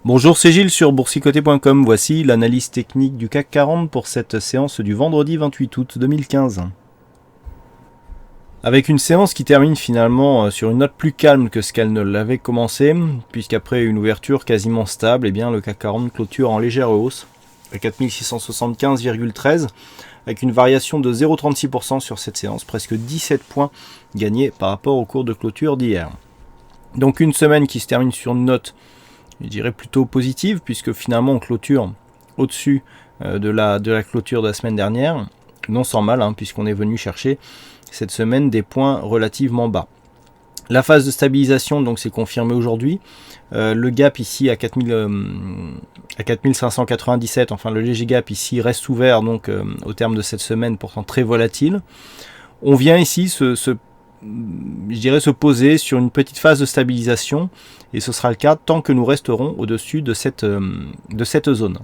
Bonjour, c'est Gilles sur boursicoté.com. Voici l'analyse technique du CAC 40 pour cette séance du vendredi 28 août 2015. Avec une séance qui termine finalement sur une note plus calme que ce qu'elle ne l'avait commencé, puisqu'après une ouverture quasiment stable, eh bien, le CAC 40 clôture en légère hausse à 4675,13 avec une variation de 0,36% sur cette séance, presque 17 points gagnés par rapport au cours de clôture d'hier. Donc une semaine qui se termine sur une note, je dirais plutôt positive, puisque finalement on clôture au-dessus de la clôture de la semaine dernière, non sans mal, puisqu'on est venu chercher cette semaine des points relativement bas. La phase de stabilisation donc s'est confirmée aujourd'hui. Le gap ici à 4597, enfin le léger gap ici reste ouvert donc au terme de cette semaine, pourtant très volatile. On vient ici se poser sur une petite phase de stabilisation et ce sera le cas tant que nous resterons au-dessus de cette zone.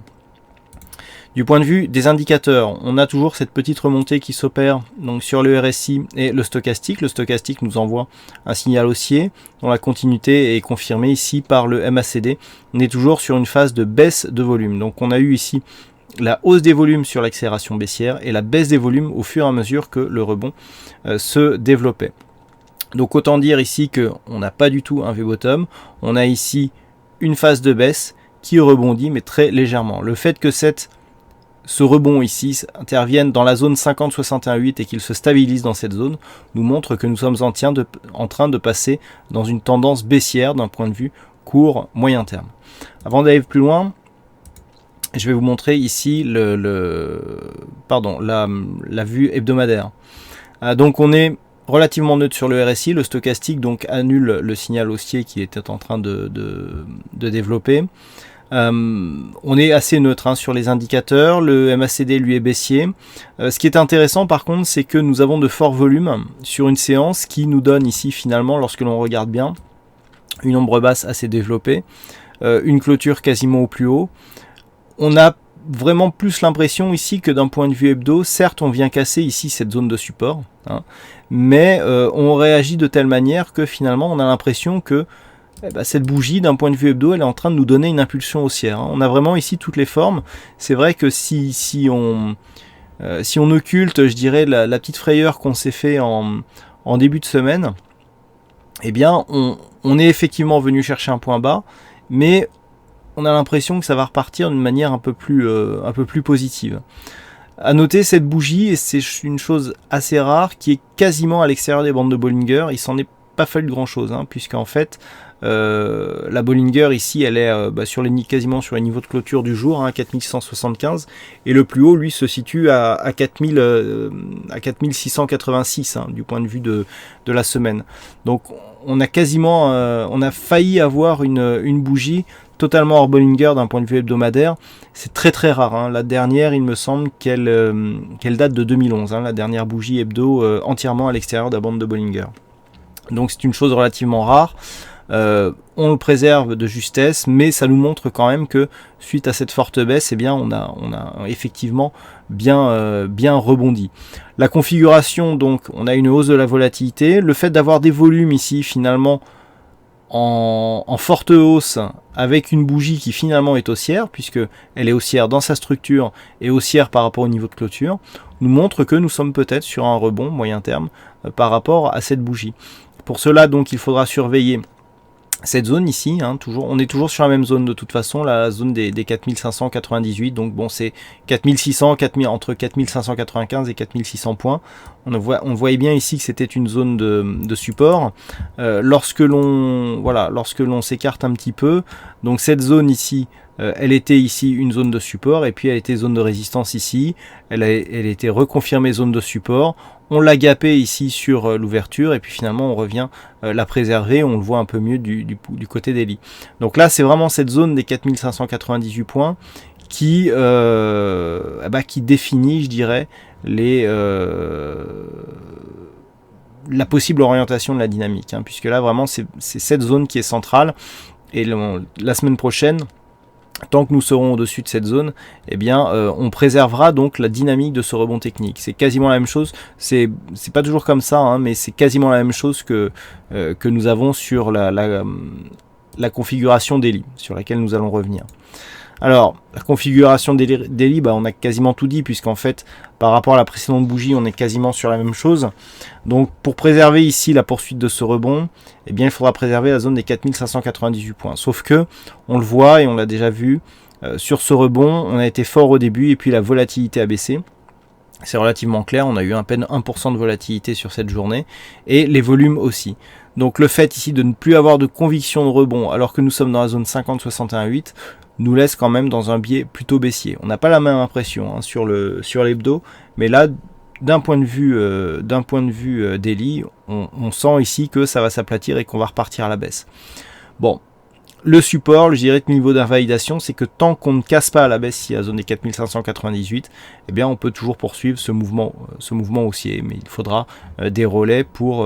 Du point de vue des indicateurs, on a toujours cette petite remontée qui s'opère donc sur le RSI et le stochastique. Le stochastique nous envoie un signal haussier dont la continuité est confirmée ici par le MACD. On est toujours sur une phase de baisse de volume. Donc on a eu ici la hausse des volumes sur l'accélération baissière et la baisse des volumes au fur et à mesure que le rebond se développait. Donc autant dire ici qu'on n'a pas du tout un V-bottom, on a ici une phase de baisse qui rebondit mais très légèrement. Le fait que ce rebond ici intervienne dans la zone 50-61-8 et qu'il se stabilise dans cette zone nous montre que nous sommes en train de passer dans une tendance baissière d'un point de vue court-moyen terme. Avant d'aller plus loin, je vais vous montrer ici la vue hebdomadaire. Donc on est relativement neutre sur le RSI, le stochastique donc annule le signal haussier qui était en train de développer. On est assez neutre sur les indicateurs, le MACD lui est baissier. Ce qui est intéressant par contre, c'est que nous avons de forts volumes sur une séance qui nous donne ici finalement, lorsque l'on regarde bien, une ombre basse assez développée, une clôture quasiment au plus haut. On a vraiment plus l'impression ici que d'un point de vue hebdo, certes on vient casser ici cette zone de support, mais on réagit de telle manière que finalement on a l'impression que cette bougie d'un point de vue hebdo elle est en train de nous donner une impulsion haussière. On a vraiment ici toutes les formes. C'est vrai que si on occulte, je dirais, la petite frayeur qu'on s'est fait en début de semaine, eh bien on est effectivement venu chercher un point bas, mais on a l'impression que ça va repartir d'une manière un peu plus positive. À noter cette bougie, et c'est une chose assez rare, qui est quasiment à l'extérieur des bandes de Bollinger. Il s'en est pas fallu grand chose, puisqu'en fait la Bollinger ici elle est quasiment sur les niveaux de clôture du jour, 4175, et le plus haut lui se situe à 4686 du point de vue de la semaine. Donc on a failli avoir une bougie totalement hors Bollinger d'un point de vue hebdomadaire. C'est très très rare. La dernière, il me semble qu'elle date de 2011, la dernière bougie hebdo entièrement à l'extérieur de la bande de Bollinger. Donc c'est une chose relativement rare. On le préserve de justesse, mais ça nous montre quand même que suite à cette forte baisse, on a effectivement bien rebondi. La configuration, donc, on a une hausse de la volatilité. Le fait d'avoir des volumes ici, finalement, en forte hausse, avec une bougie qui finalement est haussière, puisque elle est haussière dans sa structure et haussière par rapport au niveau de clôture, nous montre que nous sommes peut-être sur un rebond moyen terme par rapport à cette bougie. Pour cela, donc, il faudra surveiller cette zone ici, on est toujours sur la même zone de toute façon, la zone des 4598, donc bon, c'est 4600, entre 4595 et 4600 points. On voyait bien ici que c'était une zone de support. Lorsque l'on s'écarte un petit peu, donc cette zone ici, elle était ici une zone de support, et puis elle était zone de résistance ici, elle était reconfirmée zone de support. On l'a gapé ici sur l'ouverture et puis finalement on revient la préserver, on le voit un peu mieux du côté des lits. Donc là c'est vraiment cette zone des 4598 points qui définit, je dirais, la possible orientation de la dynamique, puisque là vraiment c'est cette zone qui est centrale, et la semaine prochaine, tant que nous serons au-dessus de cette zone, on préservera donc la dynamique de ce rebond technique. C'est quasiment la même chose, c'est pas toujours comme ça, mais c'est quasiment la même chose que nous avons sur la configuration daily, sur laquelle nous allons revenir. Alors, la configuration daily, on a quasiment tout dit, puisqu'en fait, par rapport à la précédente bougie, on est quasiment sur la même chose. Donc, pour préserver ici la poursuite de ce rebond, eh bien, il faudra préserver la zone des 4598 points. Sauf que, on le voit et on l'a déjà vu, sur ce rebond, on a été fort au début, et puis la volatilité a baissé. C'est relativement clair, on a eu à peine 1% de volatilité sur cette journée, et les volumes aussi. Donc le fait ici de ne plus avoir de conviction de rebond, alors que nous sommes dans la zone 50-61-8, nous laisse quand même dans un biais plutôt baissier. On n'a pas la même impression sur l'hebdo, mais là, d'un point de vue daily, on sent ici que ça va s'aplatir et qu'on va repartir à la baisse. Bon. Le support, je dirais que le niveau d'invalidation, c'est que tant qu'on ne casse pas à la baisse ici à la zone des 4598, eh bien on peut toujours poursuivre ce mouvement haussier, mais il faudra des relais pour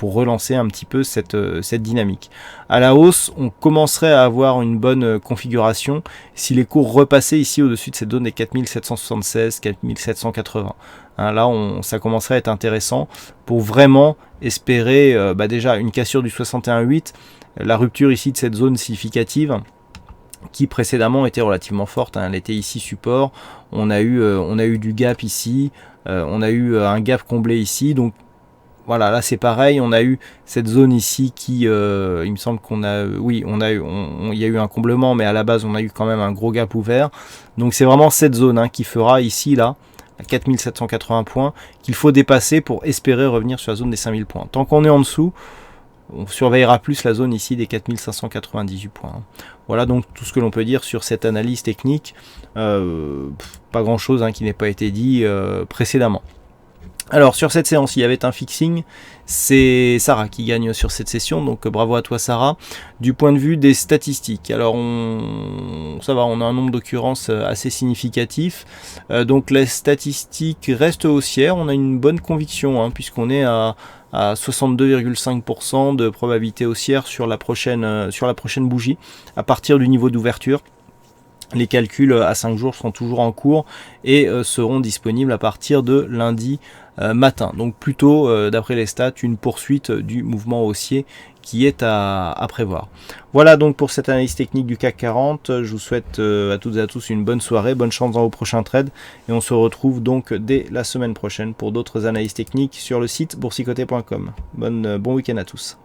relancer un petit peu cette dynamique. À la hausse, on commencerait à avoir une bonne configuration si les cours repassaient ici au-dessus de cette zone des 4776, 4780. Là, ça commencerait à être intéressant pour vraiment espérer déjà une cassure du 61,8, la rupture ici de cette zone significative qui précédemment était relativement forte. Elle était ici support, on a eu du gap ici, on a eu un gap comblé ici, donc voilà, là c'est pareil, on a eu cette zone ici qui, il me semble qu'on a, oui, il y a eu un comblement, mais à la base on a eu quand même un gros gap ouvert, donc c'est vraiment cette zone qui fera ici, là, à 4780 points, qu'il faut dépasser pour espérer revenir sur la zone des 5000 points. Tant qu'on est en dessous, on surveillera plus la zone ici des 4598 points. Voilà donc tout ce que l'on peut dire sur cette analyse technique. Pas grand chose qui n'ait pas été dit précédemment. Alors sur cette séance, il y avait un fixing, c'est Sarah qui gagne sur cette session, donc bravo à toi Sarah. Du point de vue des statistiques, alors ça va, on a un nombre d'occurrences assez significatif, donc les statistiques restent haussières, on a une bonne conviction puisqu'on est à 62,5% de probabilité haussière sur la prochaine bougie, à partir du niveau d'ouverture. Les calculs à 5 jours seront toujours en cours et seront disponibles à partir de lundi matin. Donc plutôt, d'après les stats, une poursuite du mouvement haussier qui est à prévoir. Voilà donc pour cette analyse technique du CAC 40. Je vous souhaite à toutes et à tous une bonne soirée, bonne chance dans vos prochains trades et on se retrouve donc dès la semaine prochaine pour d'autres analyses techniques sur le site boursicoté.com. Bon week-end à tous.